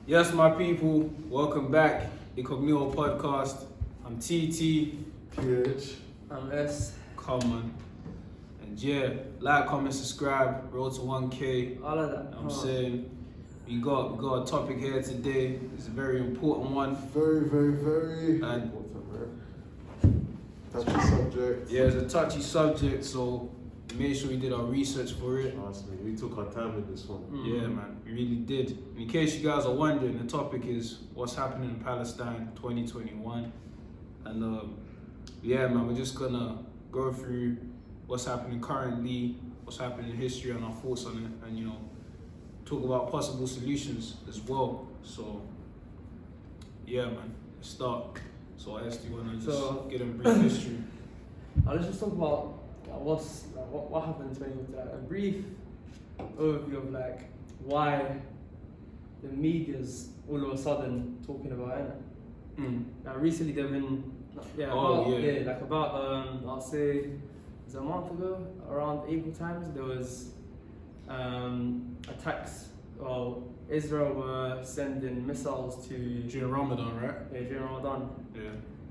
Yes, my people, welcome back. Incognito Podcast. I'm TT. PH. I'm S. Come on. And yeah, like, comment, subscribe. Road to 1K. All of that. You know what I'm saying? We got a topic here today. It's a very important one. Very And important, right? Touchy subject. yeah, it's a touchy subject, so we made sure we did our research for it. Trust me, we took our time with this one. Yeah, man, we really did. In case you guys are wondering, the topic is what's happening in Palestine 2021. And yeah, man, we're just gonna go through what's happening currently, what's happening in history, and our thoughts on it, and talk about possible solutions as well. So yeah, man, let's start. So S, do you wanna just get in brief history? Let's just talk about what happened in 2021. A brief overview of why the media's all of a sudden talking about it. Now recently they've been about I'll say it was a month ago, around April times, there was attacks. Well, Israel were sending missiles to During Ramadan, right? Yeah, during Ramadan. Yeah.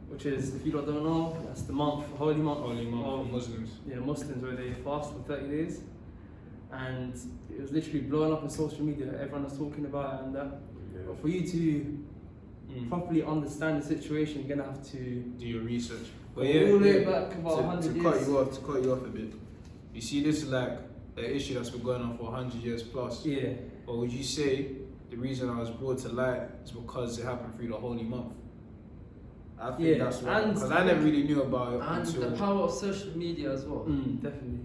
Which is, if you don't know, that's the holy month for Muslims. Yeah, Muslims, where they fast for 30 days. And it was literally blowing up on social media. Everyone was talking about it and that. Yeah. But for you to properly understand the situation, you're gonna have to do your research. But all the way back about 100 to years. cut you off a bit. You see, this is like an issue that's been going on for 100 years plus. Yeah. But would you say the reason I was brought to light is because it happened through the holy month? I think that's right. Because I never really knew about it And until... the power of social media as well. Definitely.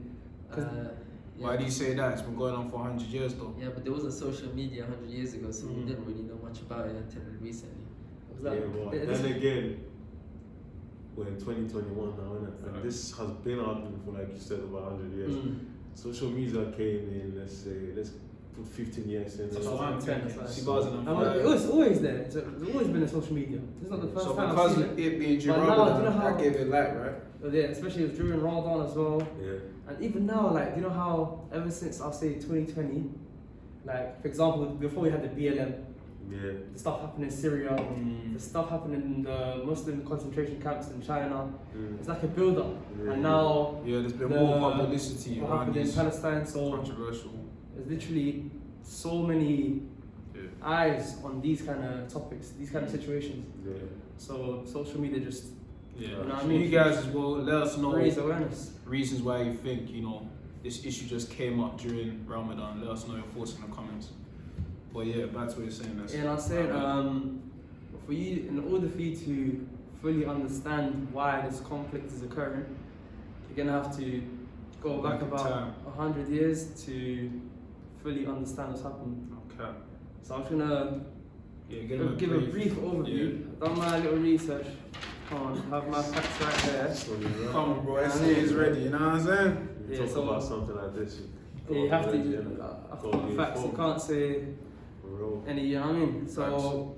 Why do you say that? It's been going on for 100 years though. Yeah, but there wasn't social media 100 years ago, so we didn't really know much about it until recently. But then again, we're in 2021 now, innit? And this has been happening for, like you said, about 100 years. Social media came in, let's put 15 years in. That's what I'm saying. It 2005. was always there. There's always been a social media. This is not the first So time. because I've it seen it. being during But now, Ramadan, do you know how- that gave it light, right? Yeah, especially during Ramadan as well. Yeah. And even now, you know how ever since I'll say 2020, for example, before we had the BLM, Yeah. the stuff happened in Syria, the stuff happened in the Muslim concentration camps in China. It's like a build-up. Yeah. And now Yeah, there's been more publicity what around happened in these Palestine, so controversial. there's literally so many eyes on these kind of topics, these kind of situations. Yeah. So social media just Yeah, You know what I so mean? you guys as well, let us know raise awareness. reasons why you think, this issue just came up during Ramadan. Let us know your thoughts in the comments. But yeah, back to what you're saying. Yeah, and I was saying, in order for you to fully understand why this conflict is occurring, you're gonna have to go back about 100 years to fully understand what's happened. Okay. So I'm just gonna give a brief overview. I've done my little research. Come on, have my facts right there. Come on, bro. It's ready. You know what I'm saying? You Yeah, talk so- about something like this. You have to. Go I've got facts. You can't say Bro. any. You know what I mean? So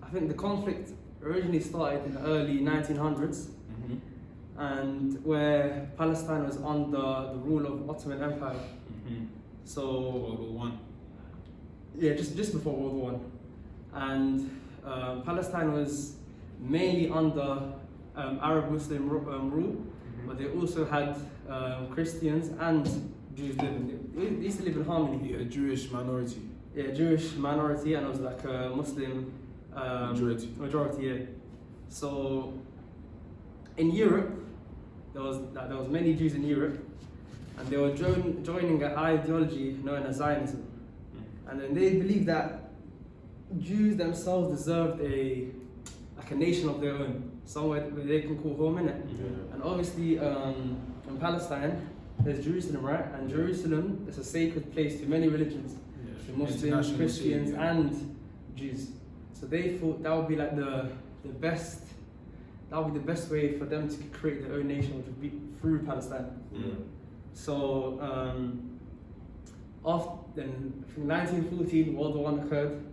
I think the conflict originally started in the early 1900s. And where Palestine was under the rule of Ottoman Empire. So World War One. yeah, just before World War One, and Palestine was mainly under Arab Muslim rule, but they also had Christians and Jews living. They used to live in harmony. Yeah, Jewish minority. Yeah, Jewish minority, and it was like a Muslim majority. Yeah. So in Europe, there was many Jews in Europe, and they were joining an ideology known as Zionism, and then they believed that Jews themselves deserved a nation of their own, somewhere where they can call home, innit? Yeah. And obviously, in Palestine, there's Jerusalem, right? And Jerusalem is a sacred place to many religions, to Muslims, Christians, and Jews. So they thought that would be like the best. That would be the best way for them to create their own nation, which would be through Palestine. So then, from 1914, World War I occurred.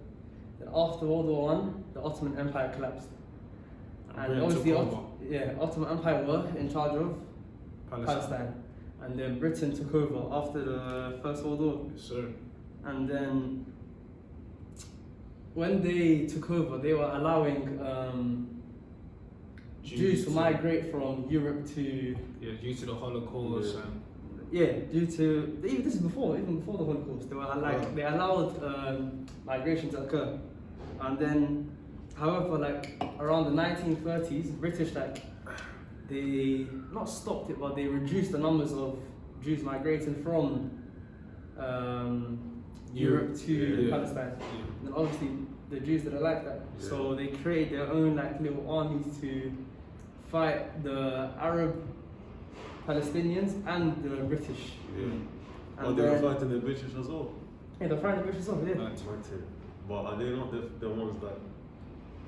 Then after World War I, the Ottoman Empire collapsed. And obviously, Ottoman Empire were in charge of Palestine. And then Britain took over after the First World War. Yes, sir. And then when they took over, they were allowing Jews to migrate from Europe to due to the Holocaust and due to even before the Holocaust, they were they allowed migration to occur, and then, however, like around the 1930s, British they not stopped it, but they reduced the numbers of Jews migrating from Europe to Palestine. And then obviously the Jews didn't like that, so they created their own little armies to fight the Arab Palestinians and the British. And they were fighting the British as well. Yeah, they're fighting the British as well. Yeah. But are they not the ones that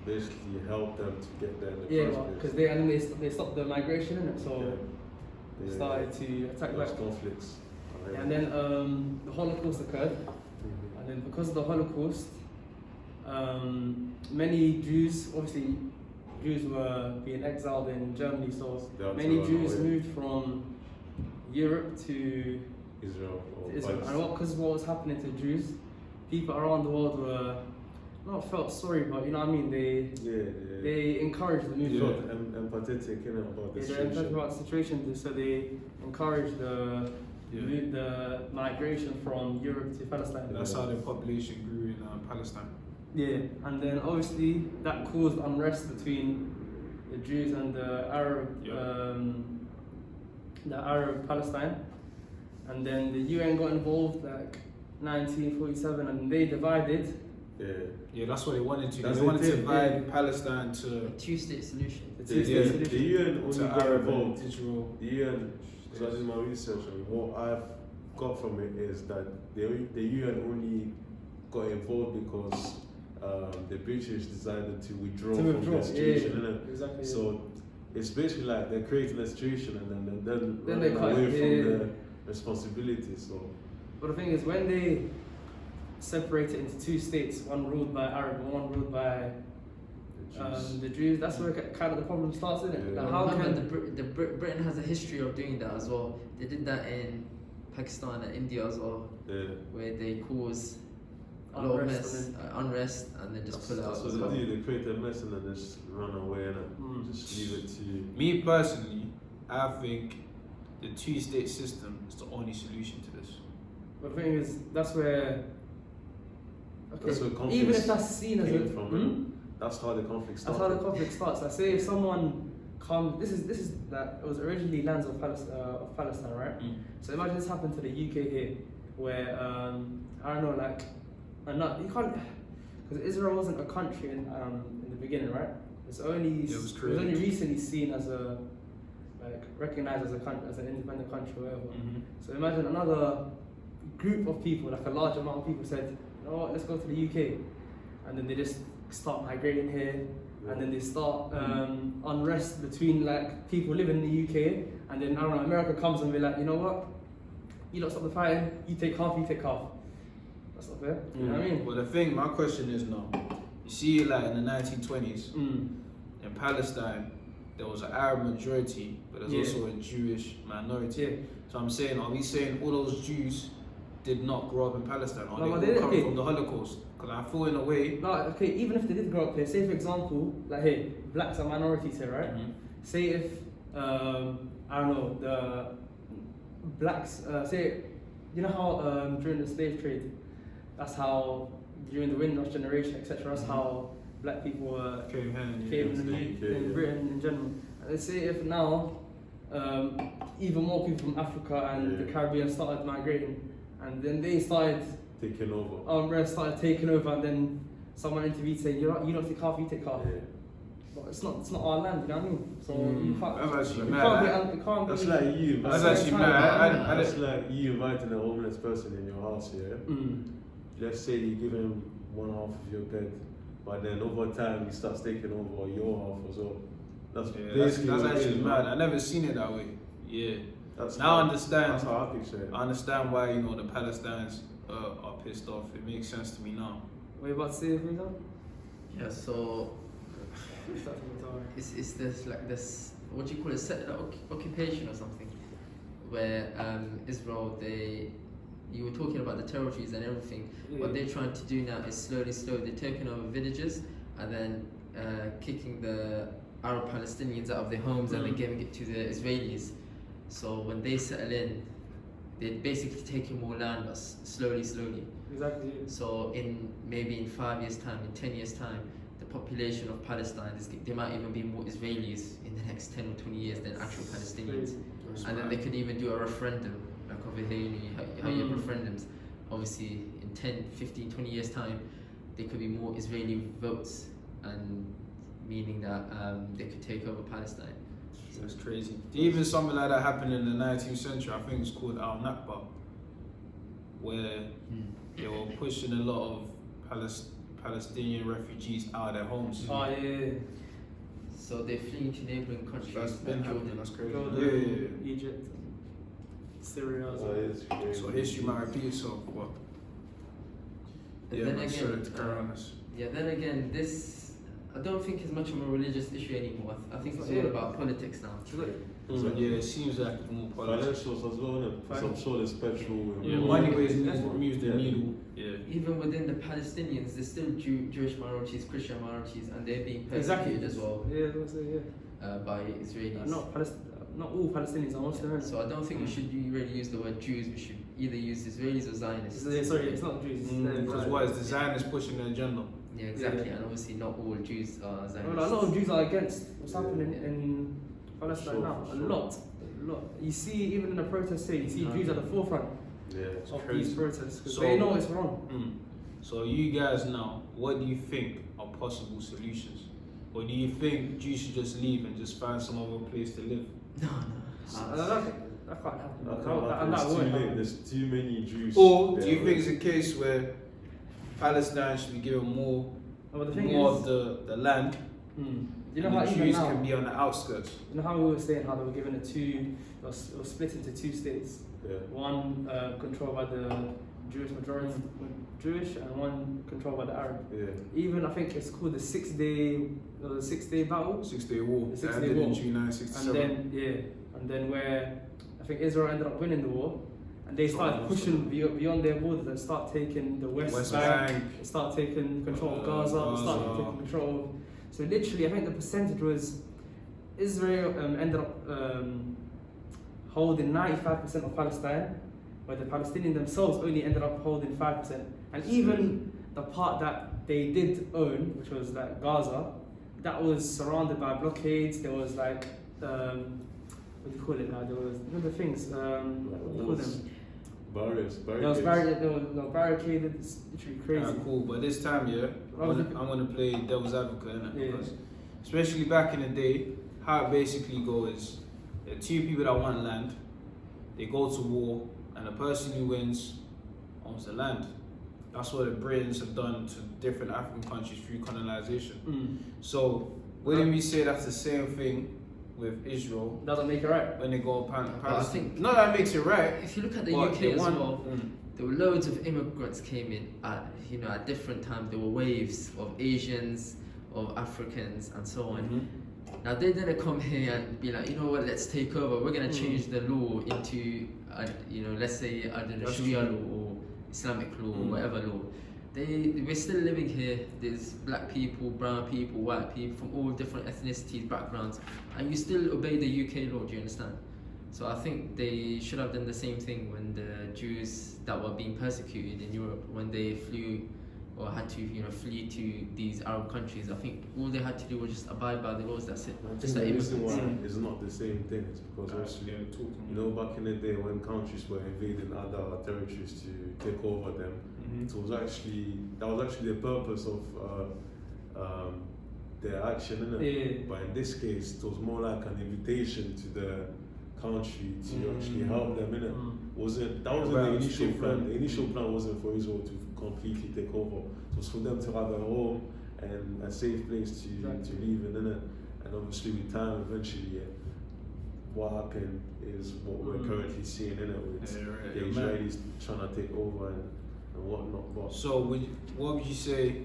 basically helped them to get there in the first place? Because they stopped the migration, innit? So they started to attack back. Conflicts. And then the Holocaust occurred, and then because of the Holocaust, many Jews were being exiled in Germany, so many Jews moved from Europe to Israel. And because what was happening to Jews, people around the world were not felt sorry, but you know what I mean. They encouraged the movement. Empathetic, about the situation. They're empathetic about the situation, so they encouraged the migration from Europe to Palestine. That's how the population grew in Palestine. Yeah, and then obviously that caused unrest between the Jews and the Arab Palestine, and then the UN got involved 1947, and they divided. Yeah, that's what they wanted to. They wanted to divide Palestine to a two-state solution. The UN only got involved. Israel. The UN, because I did my research, and what I've got from it is that the UN only got involved because the British decided to withdraw from the situation. Exactly. So it's basically like they're creating a situation and then they running away from the responsibility. So, but the thing is, when they separated into two states, one ruled by Arab and one ruled by the Jews, that's where kind of the problem starts, isn't it? Yeah. How can Britain has a history of doing that as well. They did that in Pakistan and India as well, where they cause a lot of unrest and then just pull out. That's what they do. They create a mess and then just run away and just leave it to you. Me personally, I think the two-state system is the only solution to this. But the thing is, that's where. That's where conflict even if that's seen as that's how the conflict starts. That's how the conflict starts. I say if someone comes, this is that it was originally lands of Palestine, right? So imagine this happened to the UK here, where I don't know, you can't, because Israel wasn't a country in the beginning, right? It was only recently seen as recognized as an independent country or whatever. So imagine another group of people, a large amount of people said, you know what, let's go to the UK, and then they just start migrating here, and then they start unrest between people living in the UK, and then I don't know, America comes and be like, you know what, you don't stop the fighting, you take half. That's not fair. You know what I mean? Well, my question is now, you see, in the 1920s, in Palestine, there was an Arab majority, but there's also a Jewish minority. So I'm saying, are we saying all those Jews did not grow up in Palestine, or they all come from the Holocaust? Because I feel in a way. Even if they did grow up here, say for example, blacks are minorities here, right? Say if I don't know, the blacks say, you know how during the slave trade, that's how during the Windrush generation, etc. That's how black people came in Britain in general. And let's say if now even more people from Africa and the Caribbean started migrating, and then they started taking over, and then someone intervened saying, you don't take half, you take half. But it's not our land, you know what I mean? So you can't. That's like you. That's actually mad. That's like you inviting a homeless person in your house, Let's say you give him one half of your bed, but then over time he starts taking over your half as well. That's actually mad. I never seen it that way. Yeah. Now I understand. That's how I picture it. I understand why the Palestinians are pissed off. It makes sense to me now. What are you about to say, Frieza? Yeah. So it's this what do you call it, occupation or something, where Israel they you were talking about the territories and everything. What they're trying to do now is slowly, they're taking over villages and then kicking the Arab Palestinians out of their homes and then giving it to the Israelis. So when they settle in, they're basically taking more land, but slowly. Exactly. So maybe in 5 years' time, in 10 years' time, the population of Palestine there might even be more Israelis in the next 10 or 20 years than actual Palestinians. And then they could even do a referendum, like over here, how you have referendums. Obviously, in 10, 15, 20 years' time, there could be more Israeli votes, and meaning that they could take over Palestine. That's crazy. Even something like that happened in the 19th century. I think it's called Al Nakba, where they were pushing a lot of Palestinian refugees out of their homes. Oh yeah. So they're fleeing to neighboring countries. That's been happening. That's crazy. Jordan, Egypt, Syria. So history might repeat itself. But then again, this I don't think it's much of a religious issue anymore. I think it's all about politics now. Yeah, it seems like more politics. Financials as well, innit? So I'm sure there's petrol. Money moves the needle. Yeah. Even within the Palestinians, there's still Jewish minorities, Christian minorities, and they're being persecuted as well. Yeah, that's it, by Israelis. Not all Palestinians are Muslim. So I don't think we should really use the word Jews. We should either use Israelis or Zionists. Sorry, it's not Jews. Because what is the Zionists pushing their agenda? Yeah, exactly. And obviously not all Jews are Zionists. Well, a lot of Jews are against what's happening in Palestine now. A lot. You see, even in the protests here, you see Jews at the forefront of these protests because they know it's wrong. So you guys now, what do you think are possible solutions? Or do you think Jews should just leave and just find some other place to live? No. That can't happen. There's too many Jews. Or do you think it's a case where Palestine should be given more of the land? You know how the even Jews now, can be on the outskirts? You know how we were saying how they were given it was split into two states. One controlled by the Jewish majority, and one controlled by the Arab. Even I think it's called the 6 day battle. 6 day war. The 6 day war. In June 1967. And then where I think Israel ended up winning the war, and they started pushing beyond their borders and start taking the West Bank, start taking control of Gaza, start taking control of. So literally, I think the percentage was Israel ended up holding 95% of Palestine, where the Palestinians themselves only ended up holding 5%. And even the part that they did own, which was like Gaza, that was surrounded by blockades. There was like, what do you call it now? There was the things, what do you call them? Barriers. There was barricaded. It's literally crazy. Cool, but this time, I'm gonna play devil's advocate, innit? Because especially back in the day, how it basically goes is there are two people that want land. They go to war, and the person who wins owns the land. That's what the Britons have done to different African countries through colonization. So wouldn't we say that's the same thing with Israel? Doesn't make it right. When they go I Palestine. think No, that makes it right. If you look at the UK as well, there were loads of immigrants came in at different times. There were waves of Asians, of Africans, and so on. Now they didn't come here and be like, you know what, let's take over. We're gonna change the law into, let's say Sharia law or Islamic law or whatever law. We're still living here. There's black people, brown people, white people from all different ethnicities, backgrounds, and you still obey the UK law. Do you understand? So I think they should have done the same thing when the Jews that were being persecuted in Europe, when they flew or had to flee to these Arab countries. I think all they had to do was just abide by the laws. That's it. Just the reason why it's not the same thing is because obviously, back in the day when countries were invading other territories to take over them, that was actually the purpose of their action, innit? But in this case, it was more like an invitation to the country to actually help them, innit? That wasn't the initial plan. The initial plan wasn't for Israel to completely take over. It was for them to have a home and a safe place to live in, innit? And obviously with time, eventually, what happened is what we're currently seeing, innit? With the Israelis trying to take over and whatnot. But so what would you say?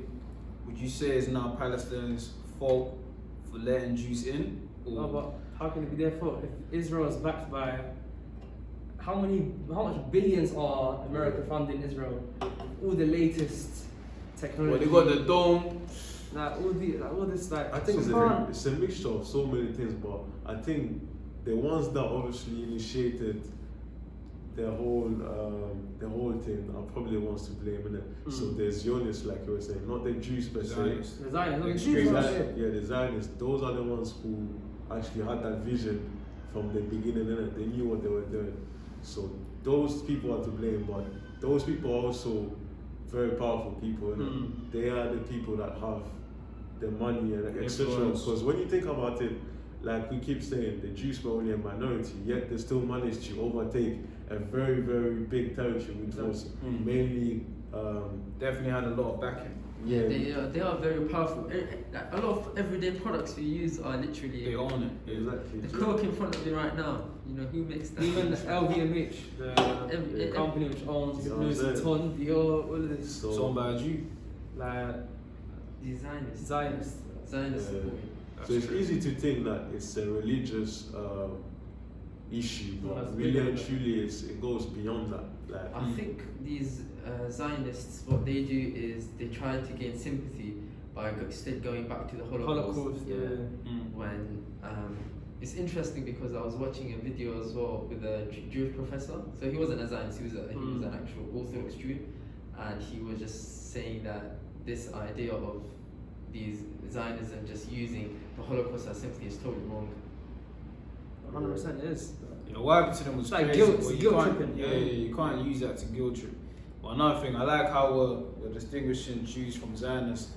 Would you say it's now Palestine's fault for letting Jews in? But how can it be their fault if Israel is backed by how much billions are America funding Israel? All the latest technology. Well, they got the dome. All this I think it's a mixture of so many things, but I think the ones that obviously initiated the whole thing are probably the ones to blame, innit? So there's Zionists, like you were saying, not the Jews per se. The Zionists. The Zionists. Those are the ones who actually had that vision from the beginning, innit? They knew what they were doing. So those people are to blame, but those people are also very powerful people, innit? They are the people that have the money and etc. Because when you think about it, like we keep saying, the Jews were only a minority, yet they still managed to overtake a very, very big territory, which was mainly definitely had a lot of backing. Yeah, they are very powerful. A lot of everyday products we use are literally. They own it. Exactly. The Coke in front of me right now. You know who makes that? Even LVMH, the company which owns Louis Vuitton, Dior, all of this. So owned by a Jew. Like the Zionist. Zionist. So it's easy to think that it's a religious issue, but really and truly it goes beyond that. Like, I think these Zionists, what they do is they try to gain sympathy by going back to the Holocaust. When it's interesting because I was watching a video as well with a Jewish professor. So he wasn't a Zionist, he was an actual Orthodox Jew, and he was just saying that this idea of these Zionism just using the Holocaust as sympathy is totally wrong. 100% it is. Yeah, what happened to them was like crazy. guilt tripping. You can't use that to guilt trip. But another thing, I like how we're distinguishing Jews from Zionists.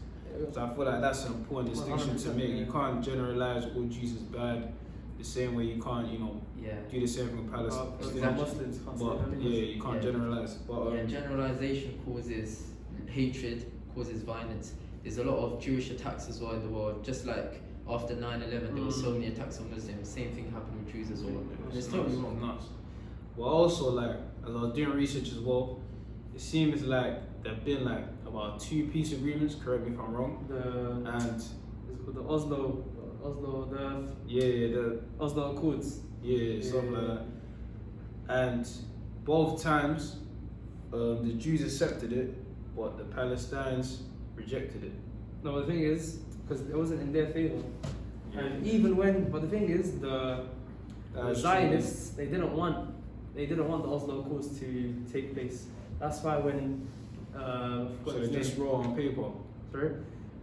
So I feel like that's an important distinction to make. You can't generalize all Jews as bad the same way you can't, do the same thing with Palestine. Muslims. But you can't generalize. But generalization causes hatred, causes violence. There's a lot of Jewish attacks as well in the world. Just like after 9/11, there were so many attacks on Muslims. Same thing happened with Jews as well. And it's totally wrong. Nuts. But also, like, as I was doing research as well, it seems like there've been like about 2 peace agreements. Correct me if I'm wrong. The Oslo, the Oslo Accords. Stuff like that. And both times, the Jews accepted it, but the Palestinians rejected it. No, the thing is, because it wasn't in their favor. And even when, but the thing is, the Zionists, they didn't want the Oslo Accords to take place. That's why when so they just wrote on paper. Sorry?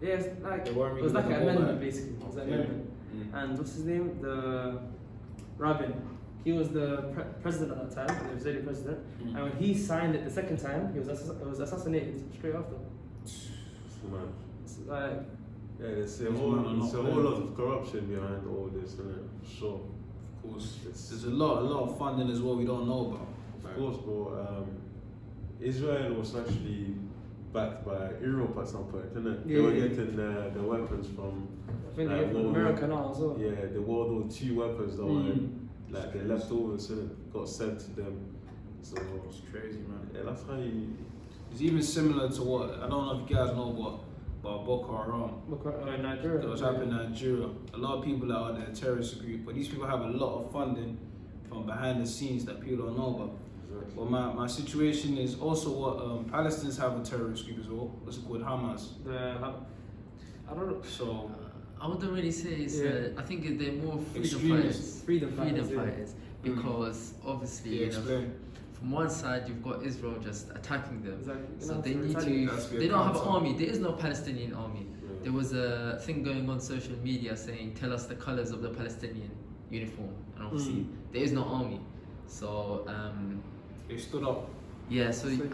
Yeah, it's like it was like an amendment basically. It was an amendment. And what's his name? The Rabin. He was the president at that time, the Israeli president. And when he signed it the second time, he was assassinated straight after. It's like, there's a whole lot of corruption behind all this, isn't it? Sure. Of course. There's a lot of funding as well we don't know about. Of course, bro. Israel was actually backed by Europe at some point, isn't it? They were getting the weapons from I think they get from America now as well. Yeah, the World War II weapons that were like the leftovers, got sent to them. So it's crazy, man. Yeah, that's how you. It's even similar to what I don't know if you guys know about Boko Haram. Nigeria. That was happening in Nigeria. A lot of people that are in a terrorist group, but these people have a lot of funding from behind the scenes that people don't know about. Exactly. But my situation is also what Palestinians have a terrorist group as well. What's it called? Hamas. I don't know. So I wouldn't really say it's. I think they're more freedom fighters. Because obviously, from one side you've got Israel just attacking them, so they need to. They don't have an army. There is no Palestinian army. There was a thing going on social media saying, "Tell us the colors of the Palestinian uniform," and obviously there is no army. So they stood up. Yeah, so you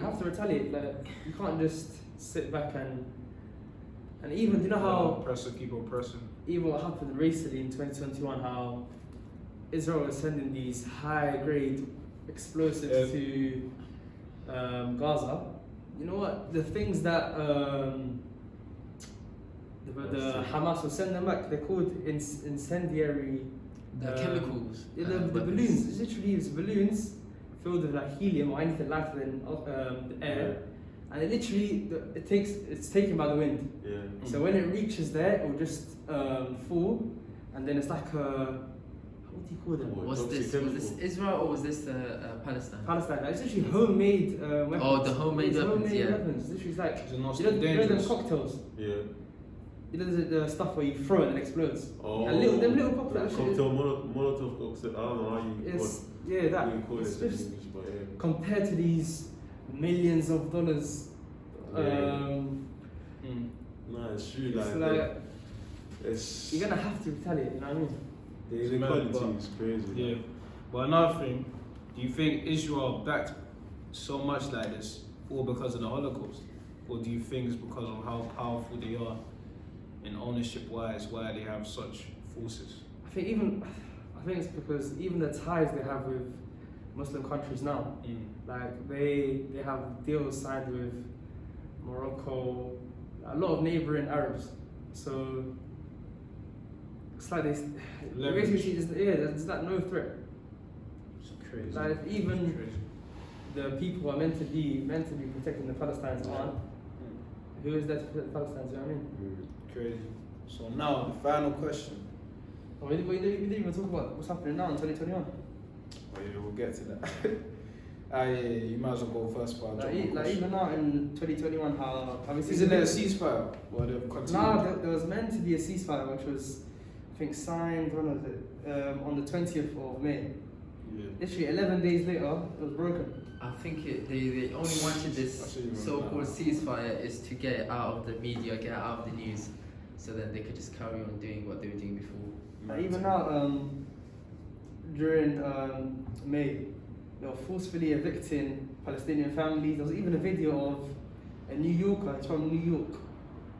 have to retaliate. Like you can't just sit back and even you know how keep oppressing. Even what happened recently in 2021, how Israel is sending these high-grade explosives to Gaza. You know what? The things that the Hamas will send them back. They're called incendiary. Chemicals. The balloons. It's literally balloons filled with like helium or anything lighter than the air, and it literally it's taken by the wind. So when it reaches there, it will just fall, and then it's like a what do you call them? What? Was this Israel or was this Palestine? Palestine. Like, it's literally homemade weapons. Oh, the homemade weapons, yeah. Weapons. Literally, it's like It's not you know dangerous. them cocktails. Yeah. You know the stuff where you throw it and it explodes. Oh. And them little cocktails. Cocktail, Molotov cocktail. I don't know how you. It's yeah that. You call It's it in just English, but yeah. compared to these millions of dollars. Nah, it's true. It's Like it's you're gonna have to retaliate. You know what I mean? the It's mad, inequality but- is crazy. Yeah. But another thing, do you think Israel backed so much like this all because of the Holocaust? Or do you think it's because of how powerful they are in ownership wise, why they have such forces? I think it's because even the ties they have with Muslim countries now, like they have deals signed with Morocco, a lot of neighboring Arabs. So it's like they basically see there's like no threat. It's crazy. Like It's even crazy. the people who are meant to be protecting the Palestinians aren't. Who is there to protect the Palestinians? You know what I mean? Crazy. So now the final question. Oh, we didn't even talk about what's happening now in 2021. Oh yeah, we'll get to that. Yeah, you might as well go first. But Like even now in 2021, how have we seen? Isn't there a ceasefire? Well, they've continued. No, there was meant to be a ceasefire, which was, I think, signed, when was it? On the 20th of May. Yeah. Literally 11 days later, it was broken. I think they only wanted this so-called ceasefire is to get it out of the media, get it out of the news, so then they could just carry on doing what they were doing before. Even now, during May, they were forcefully evicting Palestinian families. There was even a video of a New Yorker. He's from New York.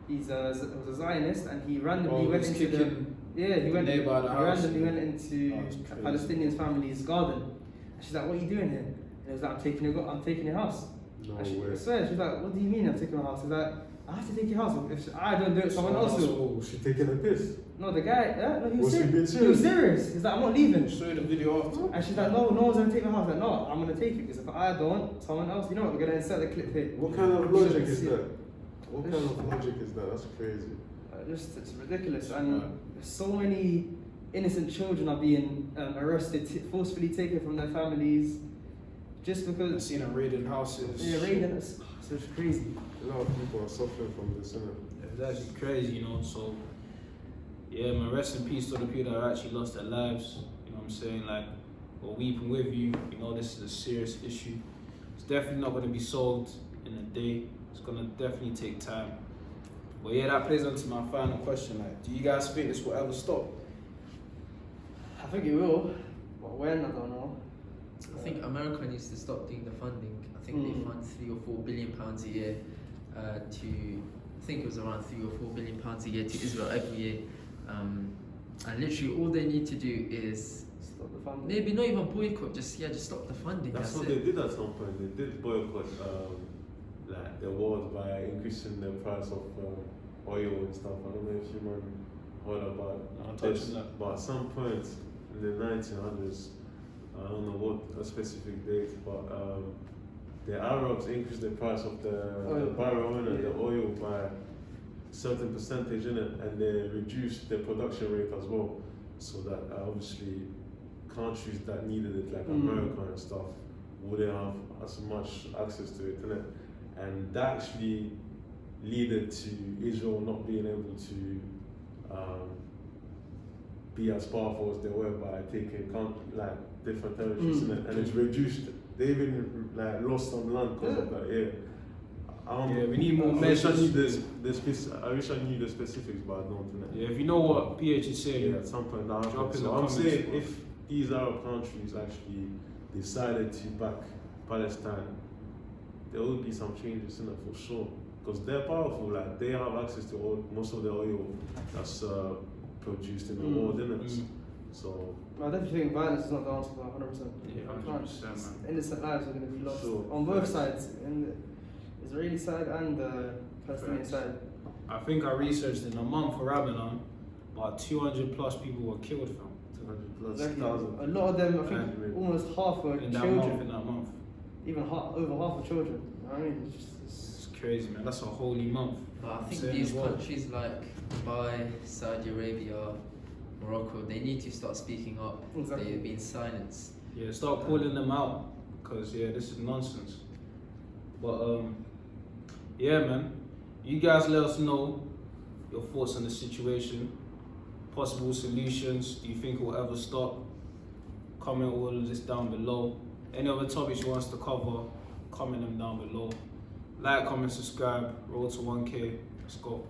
He was a Zionist, and he randomly went into randomly went into a Palestinian family's garden. And she's like, "What are you doing here?" And he was like, I'm taking your house." No And way. I swear, she's like, "What do you mean I'm taking my house?" He's like, "I have to take your house. If I don't do it, someone else will." She taking a piss. No, the guy, no, he was Was he being serious. He was serious. He's like, "I'm not leaving." Show you the video after. And she's like, no one's gonna take my house. Like, no, I'm gonna take it because if I don't, someone else. You know what? We're gonna insert the clip here. What kind of logic is that? What kind of logic is that? That's crazy. It's ridiculous, and so many innocent children are being arrested, forcefully taken from their families, just I've because. seen them raiding houses. Yeah, raiding. So it's crazy. A lot of people are suffering from this, isn't it? It's actually crazy, you know. So, yeah, man, rest in peace to the people that have actually lost their lives. You know what I'm saying? Like, we're weeping with you. You know, this is a serious issue. It's definitely not going to be solved in a day. It's going to definitely take time. But yeah, that plays into my final question. Like, do you guys think this will ever stop? I think it will, but when, I don't know. I think America needs to stop doing the funding. I think they fund £3 or £4 billion a year to. I think it was around £3 or £4 billion a year to Israel every year, and literally all they need to do is Stop the funding. maybe not even boycott, just stop the funding. That's what they did at some point. They did boycott like the wars by increasing the price of oil and stuff. I don't know if you heard about this, but at some point in the 1900s, I don't know what a specific date, but the Arabs increased the price of the barrel and the oil by a certain percentage in it, and they reduced the production rate as well, so that obviously countries that needed it, like America and stuff, wouldn't have as much access to it, innit? And that actually led to Israel not being able to be as powerful as they were by taking different territories, innit? And it's reduced. They even lost some land because of that. Yeah, we need more measures. I wish I knew the specifics, but I don't. Innit? Yeah, if you know what PH is saying, at some point that drop happens. in the So I'm comments, saying bro. if these Arab countries actually decided to back Palestine, there will be some changes in it for sure. Because they're powerful, like they have access to most of the oil that's produced in the world, isn't it? So I definitely think violence is not the answer, 100%. Yeah, 100%, man. Innocent lives are going to be lost Sure. on both sides, in the Israeli side and the Palestinian side. I think I researched in a month for Ramadan, about 200 plus people were killed from 200 plus Exactly. thousand. A lot of them, I think, Right. almost half were in that children. month. Even over half are children. You know what I mean? It's crazy, man. That's a holy month. But I think Same these as well. countries like Dubai, Saudi Arabia, Morocco, they need to start speaking up. Exactly. They've been silenced. Yeah, start calling them out, because this is nonsense. But yeah, man, you guys let us know your thoughts on the situation, possible solutions. Do you think it will ever stop? Comment all of this down below. Any other topics you want us to cover, comment them down below. Like, comment, subscribe. Roll to 1K. Let's go.